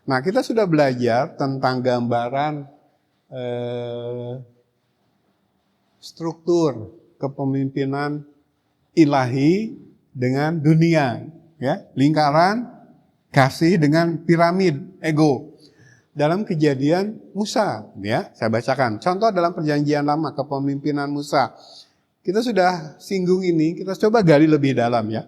Nah, kita sudah belajar tentang gambaran struktur kepemimpinan ilahi dengan dunia, ya, lingkaran kasih dengan piramid ego. Dalam Kejadian Musa, ya, saya bacakan. Contoh dalam Perjanjian Lama kepemimpinan Musa. Kita sudah singgung ini, kita coba gali lebih dalam, ya.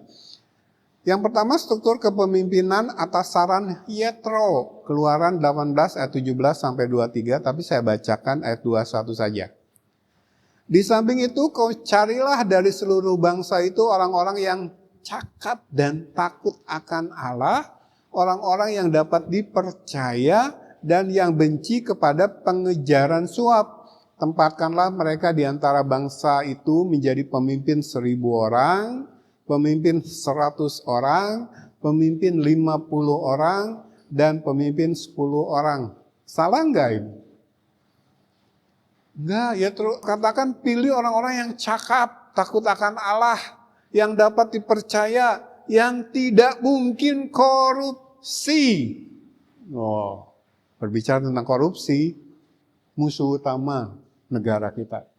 Yang pertama, struktur kepemimpinan atas saran Yetro, Keluaran 18 ayat 17 sampai 23, tapi saya bacakan ayat 21 saja. Di samping itu, kau carilah dari seluruh bangsa itu orang-orang yang cakap dan takut akan Allah, orang-orang yang dapat dipercaya dan yang benci kepada pengejaran suap. Tempatkanlah mereka di antara bangsa itu menjadi pemimpin 1.000 orang, pemimpin 100 orang, pemimpin 50 orang, dan pemimpin 10 orang. Salah enggak ini? Enggak, ya terus katakan pilih orang-orang yang cakap, takut akan Allah, yang dapat dipercaya, yang tidak mungkin korupsi. Oh, berbicara tentang korupsi, musuh utama negara kita.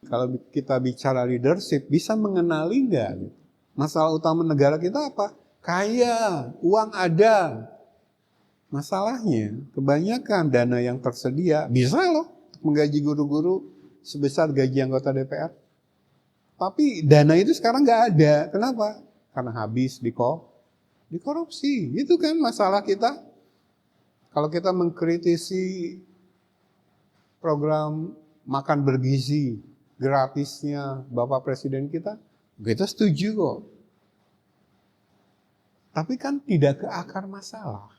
Kalau kita bicara leadership, bisa mengenali nggak? Masalah utama negara kita apa? Kaya, uang ada. Masalahnya, kebanyakan dana yang tersedia, bisa loh menggaji guru-guru sebesar gaji anggota DPR. Tapi dana itu sekarang nggak ada. Kenapa? Karena habis dikorupsi. Itu kan masalah kita. Kalau kita mengkritisi program makan bergizi gratisnya Bapak Presiden kita setuju kok. Tapi kan tidak ke akar masalah.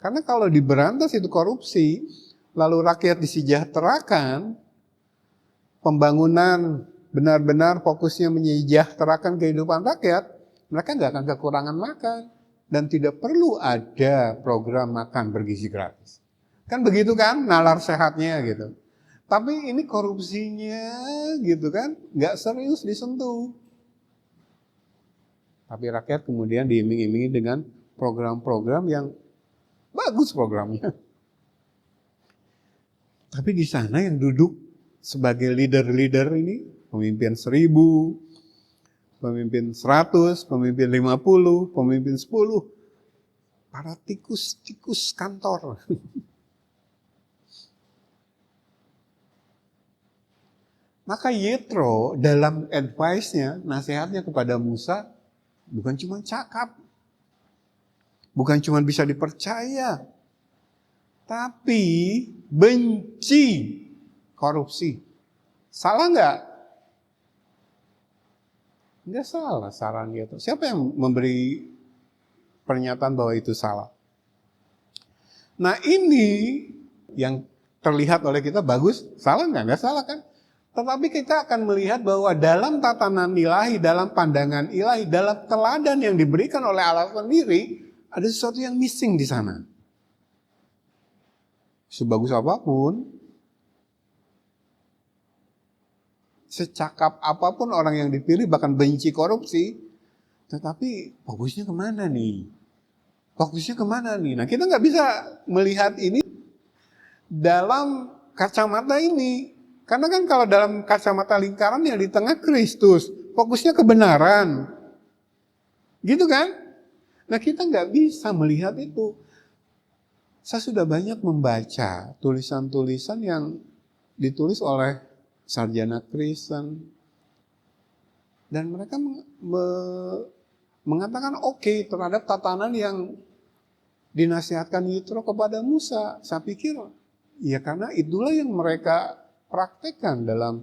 Karena kalau diberantas itu korupsi, lalu rakyat disejahterakan, pembangunan benar-benar fokusnya menyejahterakan kehidupan rakyat, mereka nggak akan kekurangan makan. Dan tidak perlu ada program makan bergizi gratis. Kan begitu kan, nalar sehatnya gitu. Tapi ini korupsinya gitu kan, nggak serius disentuh. Tapi rakyat kemudian diiming-imingi dengan program-program yang bagus programnya. Tapi di sana yang duduk sebagai leader-leader ini, pemimpin 1.000, pemimpin 100, pemimpin 50, pemimpin 10, para tikus-tikus kantor. Maka Yetro dalam advice-nya, nasihatnya kepada Musa, bukan cuma cakap, bukan cuma bisa dipercaya, tapi benci korupsi. Salah nggak? Nggak salah saran Yetro. Siapa yang memberi pernyataan bahwa itu salah? Nah ini yang terlihat oleh kita bagus, salah nggak? Nggak salah kan? Tetapi kita akan melihat bahwa dalam tatanan ilahi, dalam pandangan ilahi, dalam teladan yang diberikan oleh Allah sendiri, ada sesuatu yang missing di sana. Sebagus apapun, secakap apapun orang yang dipilih, bahkan benci korupsi, tetapi fokusnya kemana nih? Fokusnya kemana nih? Nah kita nggak bisa melihat ini dalam kacamata ini. Karena kan kalau dalam kacamata lingkaran yang di tengah Kristus, fokusnya kebenaran. Gitu kan? Nah kita nggak bisa melihat itu. Saya sudah banyak membaca tulisan-tulisan yang ditulis oleh sarjana Kristen. Dan mereka mengatakan oke terhadap tatanan yang dinasihatkan Yitro kepada Musa. Saya pikir ya karena itulah yang mereka praktekkan dalam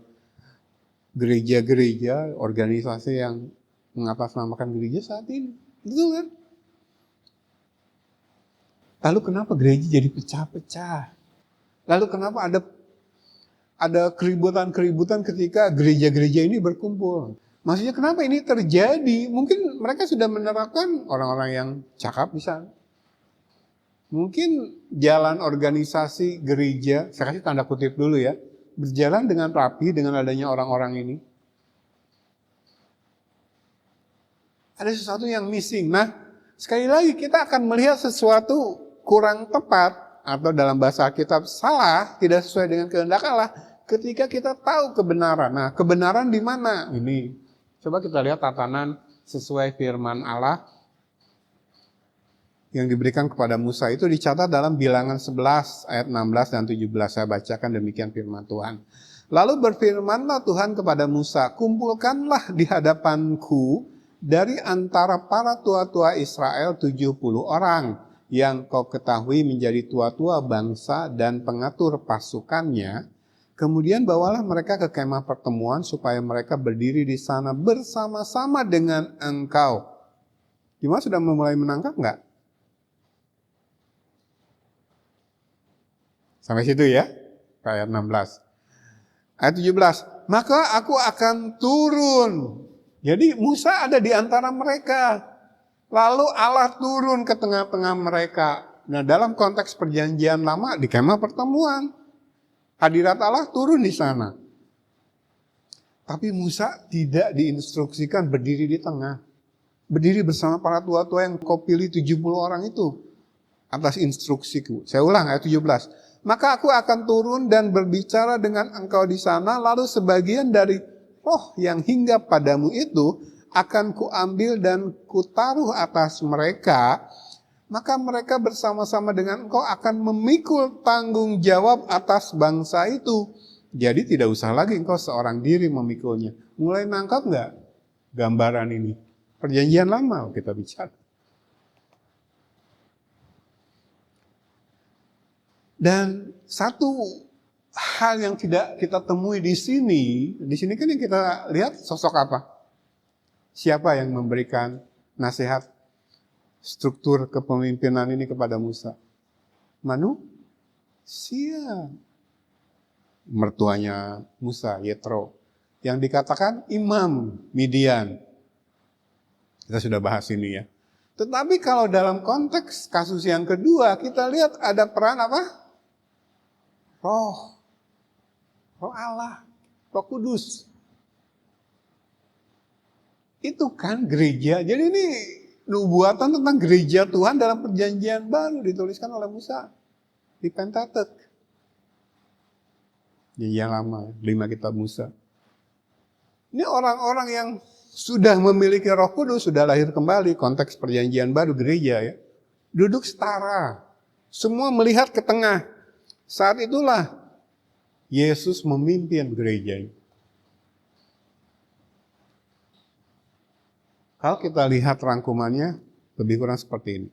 gereja-gereja, organisasi yang mengatasnamakan gereja saat ini. Betul kan? Lalu kenapa gereja jadi pecah-pecah? Lalu kenapa ada keributan-keributan ketika gereja-gereja ini berkumpul? Maksudnya kenapa ini terjadi? Mungkin mereka sudah menerapkan orang-orang yang cakap di sana. Mungkin jalan organisasi gereja, saya kasih tanda kutip dulu ya, berjalan dengan rapi dengan adanya orang-orang ini. Ada sesuatu yang missing. Nah, sekali lagi kita akan melihat sesuatu kurang tepat atau dalam bahasa Alkitab salah, tidak sesuai dengan kehendak Allah ketika kita tahu kebenaran. Nah, kebenaran di mana? Ini. Coba kita lihat tatanan sesuai firman Allah yang diberikan kepada Musa itu dicatat dalam Bilangan 11 ayat 16 dan 17. Saya bacakan demikian firman Tuhan. Lalu berfirmanlah Tuhan kepada Musa, kumpulkanlah di hadapanku dari antara para tua-tua Israel 70 orang yang kau ketahui menjadi tua-tua bangsa dan pengatur pasukannya. Kemudian bawalah mereka ke kemah pertemuan supaya mereka berdiri di sana bersama-sama dengan engkau. Gimana, sudah mulai menangkap enggak? Sampai situ ya, ayat 16. Ayat 17, maka aku akan turun. Jadi Musa ada di antara mereka. Lalu Allah turun ke tengah-tengah mereka. Nah, dalam konteks perjanjian lama di kemah pertemuan, hadirat Allah turun di sana. Tapi Musa tidak diinstruksikan berdiri di tengah. Berdiri bersama para tua-tua yang kau pilih 70 orang itu. Atas instruksiku. Saya ulang ayat 17. Maka aku akan turun dan berbicara dengan engkau di sana, lalu sebagian dari roh yang hinggap padamu itu akan kuambil dan kutaruh atas mereka, maka mereka bersama-sama dengan engkau akan memikul tanggung jawab atas bangsa itu. Jadi tidak usah lagi engkau seorang diri memikulnya. Mulai nangkap nggak gambaran ini? Perjanjian lama kita bicara. Dan satu hal yang tidak kita temui di sini kan yang kita lihat sosok apa? Siapa yang memberikan nasihat struktur kepemimpinan ini kepada Musa? Manusia. Mertuanya Musa, Yetro. Yang dikatakan imam Midian. Kita sudah bahas ini ya. Tetapi kalau dalam konteks kasus yang kedua, kita lihat ada peran apa? Roh Allah, Roh Kudus. Itu kan gereja. Jadi ini nubuatan tentang gereja Tuhan dalam perjanjian baru dituliskan oleh Musa di Pentatek. Perjanjian lama, 5 kitab Musa. Ini orang-orang yang sudah memiliki Roh Kudus, sudah lahir kembali, konteks perjanjian baru gereja ya. Duduk setara. Semua melihat ke tengah. Saat itulah Yesus memimpin gereja ini. Kalau kita lihat rangkumannya, lebih kurang seperti ini.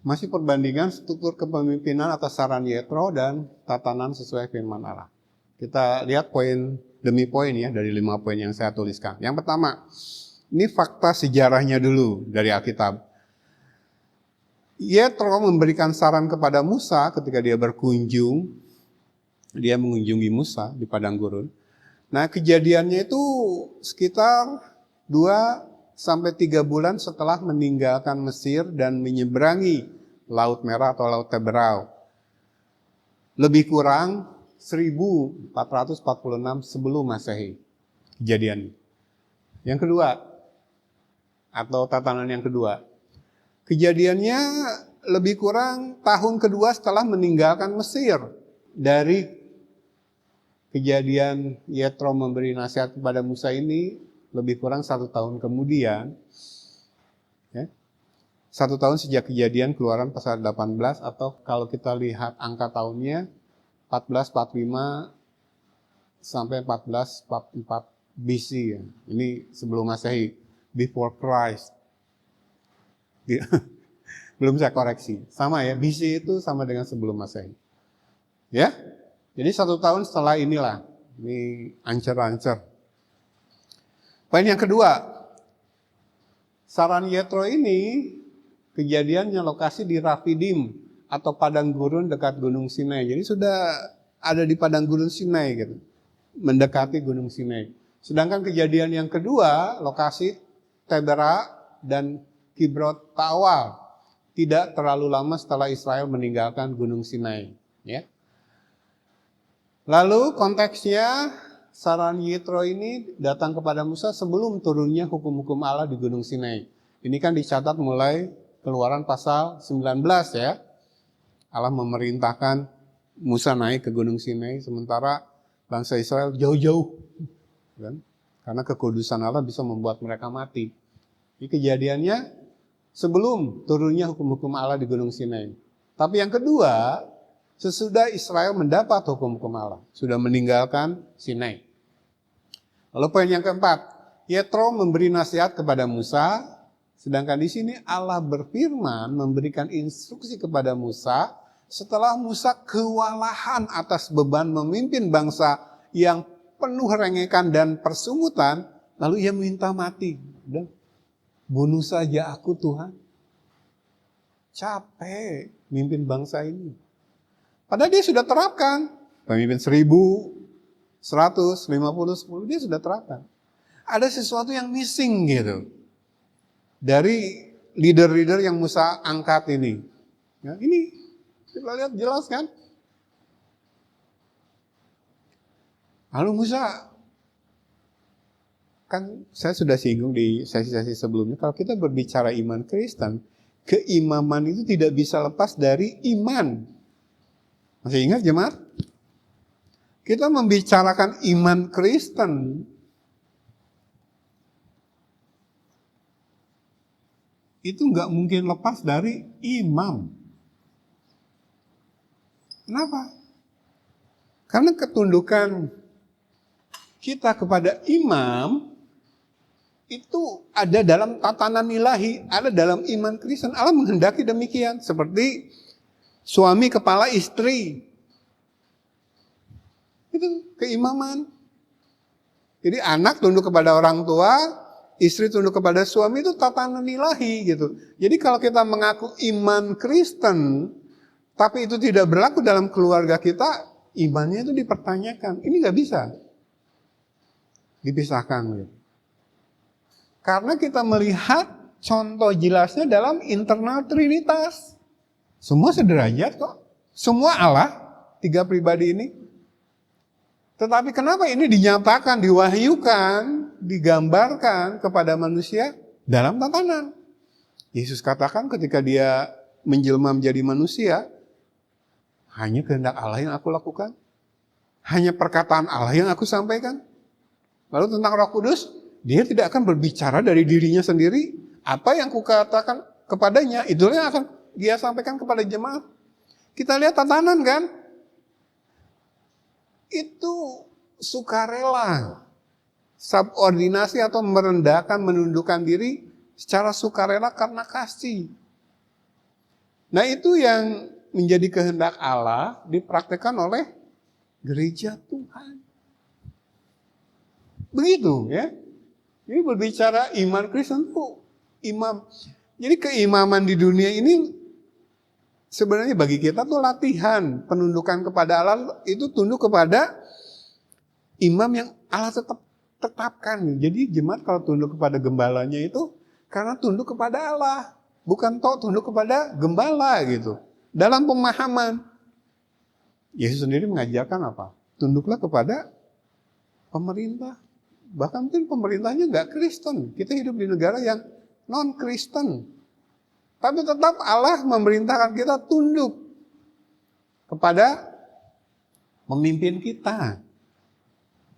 Masih perbandingan struktur kepemimpinan atas saran Yetro dan tatanan sesuai firman Allah. Kita lihat poin demi poin ya, dari 5 poin yang saya tuliskan. Yang pertama, ini fakta sejarahnya dulu dari Alkitab. Yetro memberikan saran kepada Musa ketika dia mengunjungi Musa di padang gurun. Nah, kejadiannya itu sekitar 2-3 bulan setelah meninggalkan Mesir dan menyeberangi Laut Merah atau Laut Teberau. Lebih kurang 1446 sebelum Masehi kejadian. Yang kedua, atau tatanan yang kedua, kejadiannya lebih kurang tahun kedua setelah meninggalkan Mesir. Dari kejadian Yetro memberi nasihat kepada Musa ini, lebih kurang 1 tahun kemudian, ya, 1 tahun sejak kejadian Keluaran pasal 18, atau kalau kita lihat angka tahunnya, 1445 sampai 1444 BC. Ya. Ini sebelum Masehi, before Christ. Belum saya koreksi. Sama ya, BC itu sama dengan sebelum Masehi. Ya, jadi 1 tahun setelah inilah. Ini ancer-ancer. Poin yang kedua, saran Yetro ini kejadiannya lokasi di Rafidim atau padang gurun dekat Gunung Sinai. Jadi sudah ada di padang gurun Sinai gitu, mendekati Gunung Sinai. Sedangkan kejadian yang kedua, lokasi Tebera dan Kibrot Tawal, tidak terlalu lama setelah Israel meninggalkan Gunung Sinai. Ya. Lalu konteksnya saran Yetro ini datang kepada Musa sebelum turunnya hukum-hukum Allah di Gunung Sinai. Ini kan dicatat mulai Keluaran pasal 19 ya. Allah memerintahkan Musa naik ke Gunung Sinai, sementara bangsa Israel jauh-jauh. Kan? Karena kekudusan Allah bisa membuat mereka mati. Ini kejadiannya sebelum turunnya hukum-hukum Allah di Gunung Sinai. Tapi yang kedua, sesudah Israel mendapat hukum-hukum Allah, sudah meninggalkan Sinai. Lalu poin yang keempat, Yetro memberi nasihat kepada Musa, sedangkan di sini Allah berfirman memberikan instruksi kepada Musa setelah Musa kewalahan atas beban memimpin bangsa yang penuh rengekan dan persungutan, lalu ia minta mati. Udah, bunuh saja aku Tuhan. Capek mimpin bangsa ini. Padahal dia sudah terapkan. Pemimpin 1000, 100, 50, 10, dia sudah terapkan. Ada sesuatu yang missing gitu. Dari leader-leader yang Musa angkat ini. Ya, ini kita lihat jelas kan. Lalu Musa, kan saya sudah singgung di sesi-sesi sebelumnya, kalau kita berbicara iman Kristen, keimaman itu tidak bisa lepas dari iman. Masih ingat jemaat? Kita membicarakan iman Kristen, itu nggak mungkin lepas dari imam. Kenapa? Karena ketundukan kita kepada imam itu ada dalam tatanan ilahi, ada dalam iman Kristen. Allah menghendaki demikian, seperti suami kepala istri. Itu keimaman. Jadi anak tunduk kepada orang tua, istri tunduk kepada suami, itu tatanan ilahi gitu. Jadi kalau kita mengaku iman Kristen, tapi itu tidak berlaku dalam keluarga kita, imannya itu dipertanyakan. Ini nggak bisa dipisahkan gitu. Karena kita melihat contoh jelasnya dalam internal Trinitas. Semua sederajat kok. Semua Allah, 3 pribadi ini. Tetapi kenapa ini dinyatakan, diwahyukan, digambarkan kepada manusia dalam tatanan? Yesus katakan ketika dia menjelma menjadi manusia, hanya kehendak Allah yang aku lakukan. Hanya perkataan Allah yang aku sampaikan. Lalu tentang Roh Kudus, dia tidak akan berbicara dari dirinya sendiri. Apa yang kukatakan kepadanya, itulah yang akan dia sampaikan kepada jemaat. Kita lihat tatanan kan? Itu sukarela. Subordinasi atau merendahkan, menundukkan diri secara sukarela karena kasih. Nah itu yang menjadi kehendak Allah dipraktekkan oleh gereja Tuhan. Begitu ya. Jadi berbicara iman Kristen itu imam. Jadi keimaman di dunia ini sebenarnya bagi kita tuh latihan. Penundukan kepada Allah itu tunduk kepada imam yang Allah tetapkan. Jadi jemaat kalau tunduk kepada gembalanya itu karena tunduk kepada Allah. Bukan tunduk kepada gembala gitu. Dalam pemahaman, Yesus sendiri mengajarkan apa? Tunduklah kepada pemerintah. Bahkan mungkin pemerintahnya nggak Kristen. Kita hidup di negara yang non-Kristen. Tapi tetap Allah memerintahkan kita tunduk kepada pemimpin kita.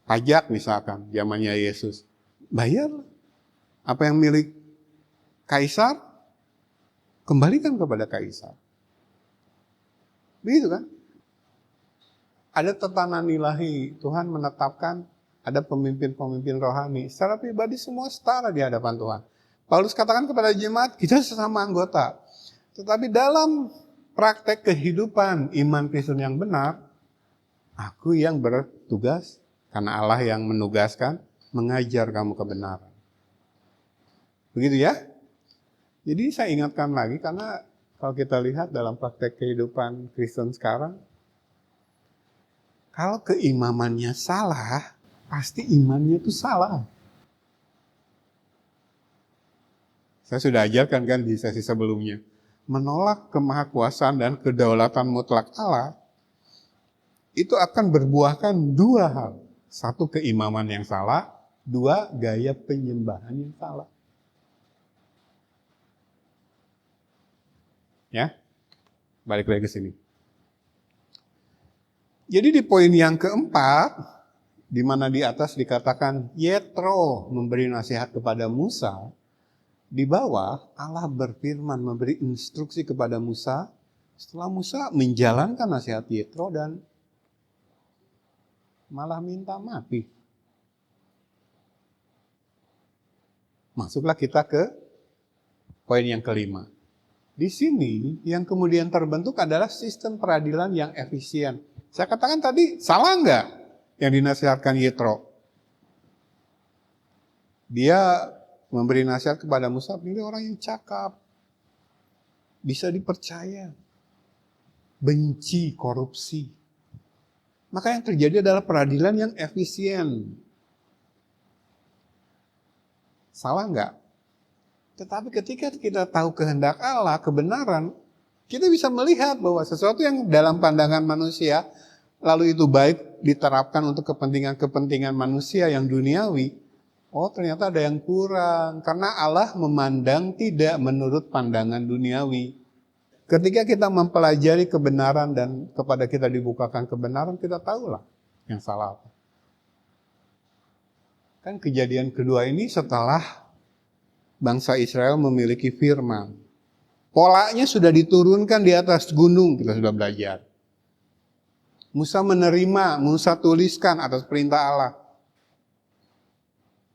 Pajak misalkan, zamannya Yesus. Bayar. Apa yang milik Kaisar, kembalikan kepada Kaisar. Begitu kan? Ada tatanan ilahi, Tuhan menetapkan ada pemimpin-pemimpin rohani. Secara pribadi semua setara di hadapan Tuhan. Paulus katakan kepada jemaat, kita sesama anggota. Tetapi dalam praktek kehidupan iman Kristen yang benar, aku yang bertugas, karena Allah yang menugaskan, mengajar kamu kebenaran. Begitu ya? Jadi saya ingatkan lagi, karena kalau kita lihat dalam praktek kehidupan Kristen sekarang, kalau keimamannya salah, pasti imannya itu salah. Saya sudah ajarkan kan di sesi sebelumnya. Menolak kemahakuasaan dan kedaulatan mutlak Allah, itu akan berbuahkan 2 hal. 1, keimaman yang salah. 2, gaya penyembahan yang salah. Ya, balik lagi ke sini. Jadi di poin yang keempat, di mana di atas dikatakan Yetro memberi nasihat kepada Musa, di bawah Allah berfirman memberi instruksi kepada Musa setelah Musa menjalankan nasihat Yetro dan malah minta mati. Masuklah kita ke poin yang kelima. Di sini yang kemudian terbentuk adalah sistem peradilan yang efisien. Saya katakan tadi, salah nggak yang dinasihatkan Yetro? Dia memberi nasihat kepada Musa, pilih orang yang cakap, bisa dipercaya, benci korupsi. Maka yang terjadi adalah peradilan yang efisien. Salah nggak? Tetapi ketika kita tahu kehendak Allah, kebenaran, kita bisa melihat bahwa sesuatu yang dalam pandangan manusia, lalu itu baik diterapkan untuk kepentingan-kepentingan manusia yang duniawi, oh ternyata ada yang kurang. Karena Allah memandang tidak menurut pandangan duniawi. Ketika kita mempelajari kebenaran dan kepada kita dibukakan kebenaran, kita tahulah yang salah apa. Kan kejadian kedua ini setelah bangsa Israel memiliki firman. Polanya sudah diturunkan di atas gunung, kita sudah belajar. Musa menerima, Musa tuliskan atas perintah Allah.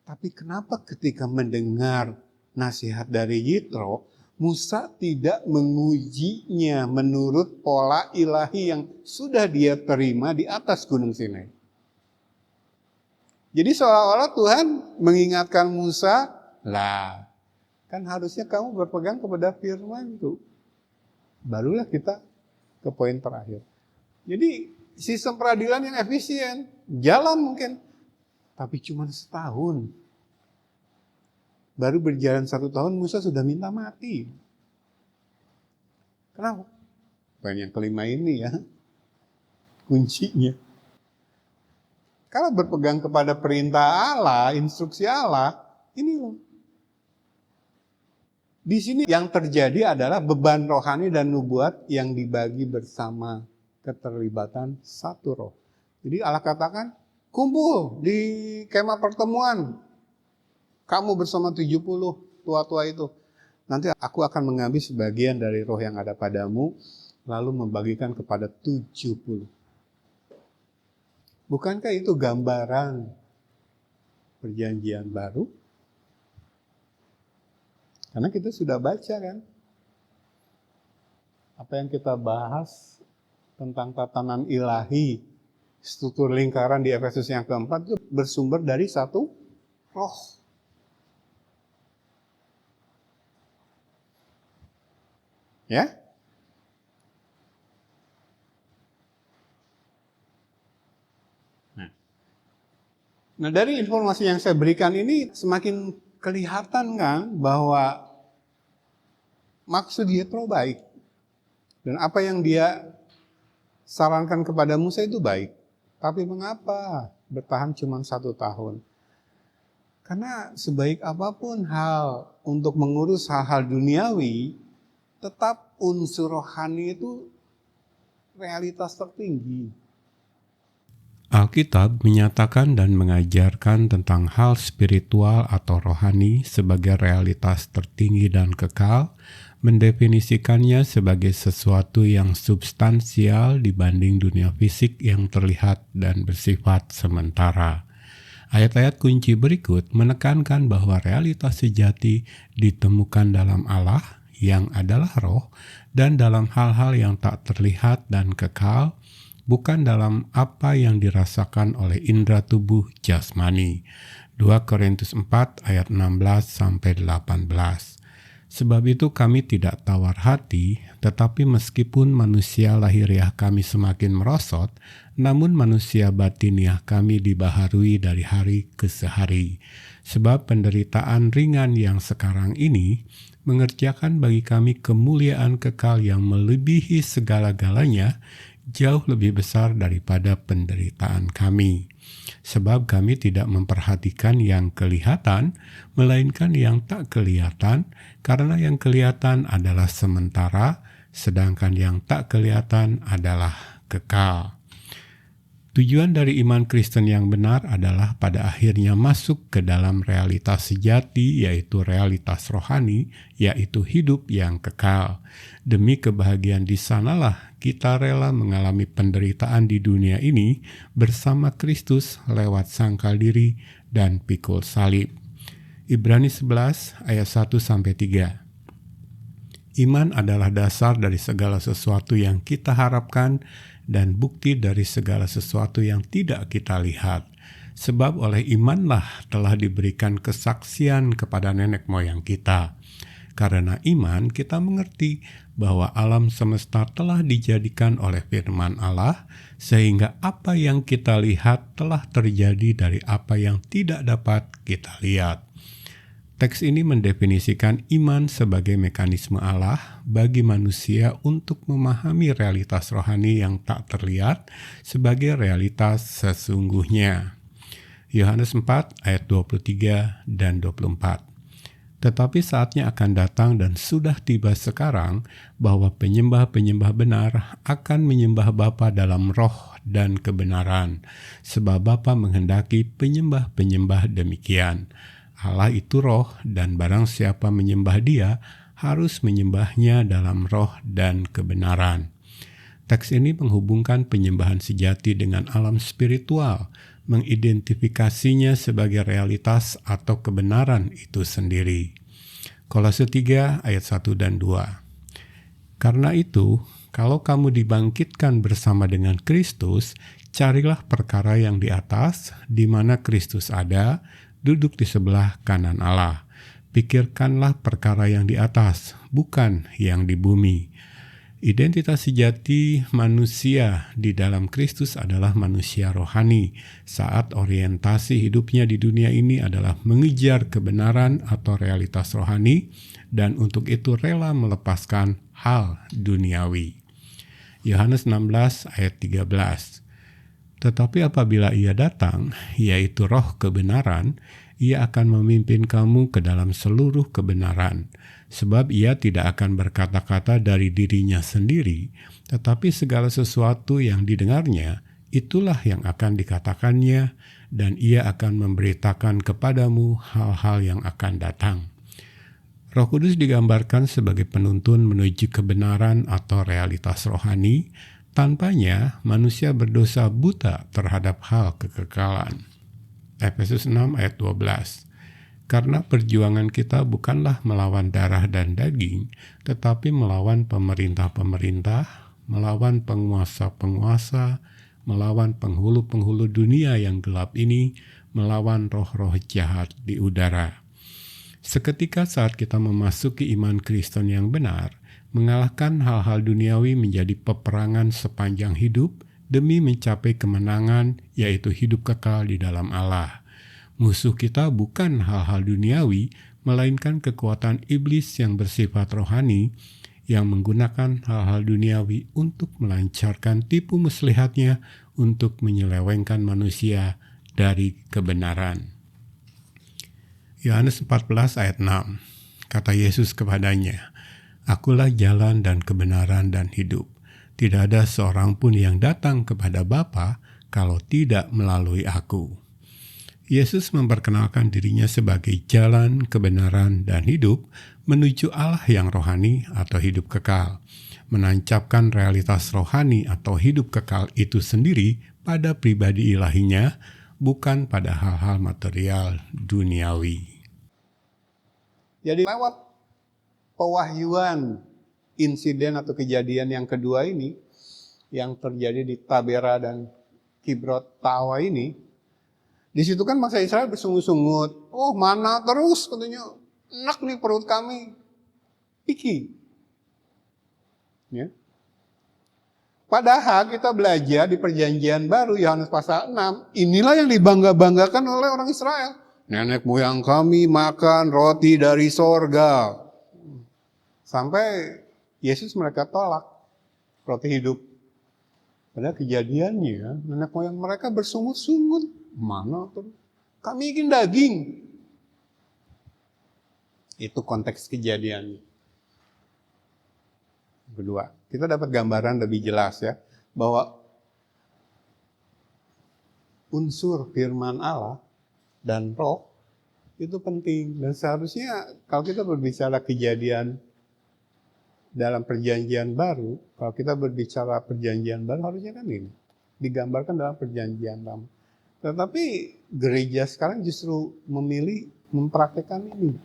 Tapi kenapa ketika mendengar nasihat dari Yitro, Musa tidak mengujinya menurut pola ilahi yang sudah dia terima di atas gunung Sinai? Jadi seolah-olah Tuhan mengingatkan Musa, lah kan harusnya kamu berpegang kepada firman itu. Barulah kita ke poin terakhir. Jadi sistem peradilan yang efisien, jalan mungkin, tapi cuma setahun. Baru berjalan 1 tahun Musa sudah minta mati. Kenapa? Poin yang kelima ini ya, kuncinya. Kalau berpegang kepada perintah Allah, instruksi Allah, ini loh. Di sini yang terjadi adalah beban rohani dan nubuat yang dibagi bersama keterlibatan satu roh. Jadi Allah katakan, kumpul di kemah pertemuan. Kamu bersama 70 tua-tua itu. Nanti aku akan mengambil sebagian dari roh yang ada padamu, lalu membagikan kepada 70. Bukankah itu gambaran perjanjian baru? Karena kita sudah baca kan, apa yang kita bahas tentang tatanan ilahi, struktur lingkaran di Efesus yang keempat itu bersumber dari satu roh. Ya? Nah dari informasi yang saya berikan ini semakin kelihatan kan bahwa maksud Yetro baik. Dan apa yang dia sarankan kepada Musa itu baik. Tapi mengapa bertahan cuma 1 tahun? Karena sebaik apapun hal untuk mengurus hal-hal duniawi, tetap unsur rohani itu realitas tertinggi. Alkitab menyatakan dan mengajarkan tentang hal spiritual atau rohani sebagai realitas tertinggi dan kekal, mendefinisikannya sebagai sesuatu yang substansial dibanding dunia fisik yang terlihat dan bersifat sementara. Ayat-ayat kunci berikut menekankan bahwa realitas sejati ditemukan dalam Allah yang adalah roh dan dalam hal-hal yang tak terlihat dan kekal, bukan dalam apa yang dirasakan oleh indera tubuh jasmani. 2 Korintus 4 ayat 16-18. Sebab itu kami tidak tawar hati, tetapi meskipun manusia lahiriah kami semakin merosot, namun manusia batiniah kami dibaharui dari hari ke hari. Sebab penderitaan ringan yang sekarang ini mengerjakan bagi kami kemuliaan kekal yang melebihi segala-galanya, jauh lebih besar daripada penderitaan kami. Sebab kami tidak memperhatikan yang kelihatan, melainkan yang tak kelihatan, karena yang kelihatan adalah sementara, sedangkan yang tak kelihatan adalah kekal. Tujuan dari iman Kristen yang benar adalah pada akhirnya masuk ke dalam realitas sejati, yaitu realitas rohani, yaitu hidup yang kekal. Demi kebahagiaan di sanalah kita rela mengalami penderitaan di dunia ini bersama Kristus lewat sangkal diri dan pikul salib. Ibrani 11 ayat 1-3. Iman adalah dasar dari segala sesuatu yang kita harapkan dan bukti dari segala sesuatu yang tidak kita lihat. Sebab oleh imanlah telah diberikan kesaksian kepada nenek moyang kita. Karena iman kita mengerti bahwa alam semesta telah dijadikan oleh firman Allah, sehingga apa yang kita lihat telah terjadi dari apa yang tidak dapat kita lihat. Teks ini mendefinisikan iman sebagai mekanisme Allah bagi manusia untuk memahami realitas rohani yang tak terlihat sebagai realitas sesungguhnya. Yohanes 4 ayat 23 dan 24. Tetapi saatnya akan datang dan sudah tiba sekarang bahwa penyembah-penyembah benar akan menyembah Bapa dalam roh dan kebenaran, sebab Bapa menghendaki penyembah-penyembah demikian. Allah itu roh, dan barang siapa menyembah Dia harus menyembahnya dalam roh dan kebenaran. Teks ini menghubungkan penyembahan sejati dengan alam spiritual, mengidentifikasinya sebagai realitas atau kebenaran itu sendiri. Kolose 3 ayat 1 dan 2. Karena itu, kalau kamu dibangkitkan bersama dengan Kristus, carilah perkara yang di atas, di mana Kristus ada, duduk di sebelah kanan Allah. Pikirkanlah perkara yang di atas, bukan yang di bumi. Identitas sejati manusia di dalam Kristus adalah manusia rohani, saat orientasi hidupnya di dunia ini adalah mengejar kebenaran atau realitas rohani, dan untuk itu rela melepaskan hal duniawi. Yohanes 16 ayat 13. Tetapi apabila Ia datang, yaitu Roh kebenaran, Ia akan memimpin kamu ke dalam seluruh kebenaran. Sebab Ia tidak akan berkata-kata dari dirinya sendiri, tetapi segala sesuatu yang didengarnya, itulah yang akan dikatakannya, dan Ia akan memberitakan kepadamu hal-hal yang akan datang. Roh Kudus digambarkan sebagai penuntun menuju kebenaran atau realitas rohani. Tanpanya, manusia berdosa buta terhadap hal kekekalan. Efesus 6 ayat 12. Karena perjuangan kita bukanlah melawan darah dan daging, tetapi melawan pemerintah-pemerintah, melawan penguasa-penguasa, melawan penghulu-penghulu dunia yang gelap ini, melawan roh-roh jahat di udara. Seketika saat kita memasuki iman Kristen yang benar, mengalahkan hal-hal duniawi menjadi peperangan sepanjang hidup demi mencapai kemenangan, yaitu hidup kekal di dalam Allah. Musuh kita bukan hal-hal duniawi, melainkan kekuatan iblis yang bersifat rohani, yang menggunakan hal-hal duniawi untuk melancarkan tipu muslihatnya untuk menyelewengkan manusia dari kebenaran. Yohanes 14 ayat 6. Kata Yesus kepadanya, Akulah jalan dan kebenaran dan hidup. Tidak ada seorang pun yang datang kepada Bapa kalau tidak melalui Aku. Yesus memperkenalkan dirinya sebagai jalan, kebenaran, dan hidup menuju Allah yang rohani atau hidup kekal. Menancapkan realitas rohani atau hidup kekal itu sendiri pada pribadi ilahinya, bukan pada hal-hal material duniawi. Jadi lewat pewahyuan insiden atau kejadian yang kedua ini, yang terjadi di Tabera dan Kibrot Tawa ini, di situ kan bangsa Israel bersungut-sungut. Oh, mana terus katanya, enak nih perut kami. Picky. Ya. Padahal kita belajar di perjanjian baru Yohanes pasal 6, inilah yang dibangga-banggakan oleh orang Israel. Nenek moyang kami makan roti dari sorga. Sampai Yesus mereka tolak roti hidup. Pada kejadiannya, nenek moyang mereka bersungut-sungut. Mana tuh? Kami ingin daging. Itu konteks kejadiannya. Kedua, kita dapat gambaran lebih jelas ya, bahwa unsur firman Allah dan roh itu penting. Dan seharusnya kalau kita berbicara kejadian dalam perjanjian baru, kalau kita berbicara perjanjian baru harusnya kan ini digambarkan dalam perjanjian lama. Tetapi gereja sekarang justru memilih mempraktekkan ini.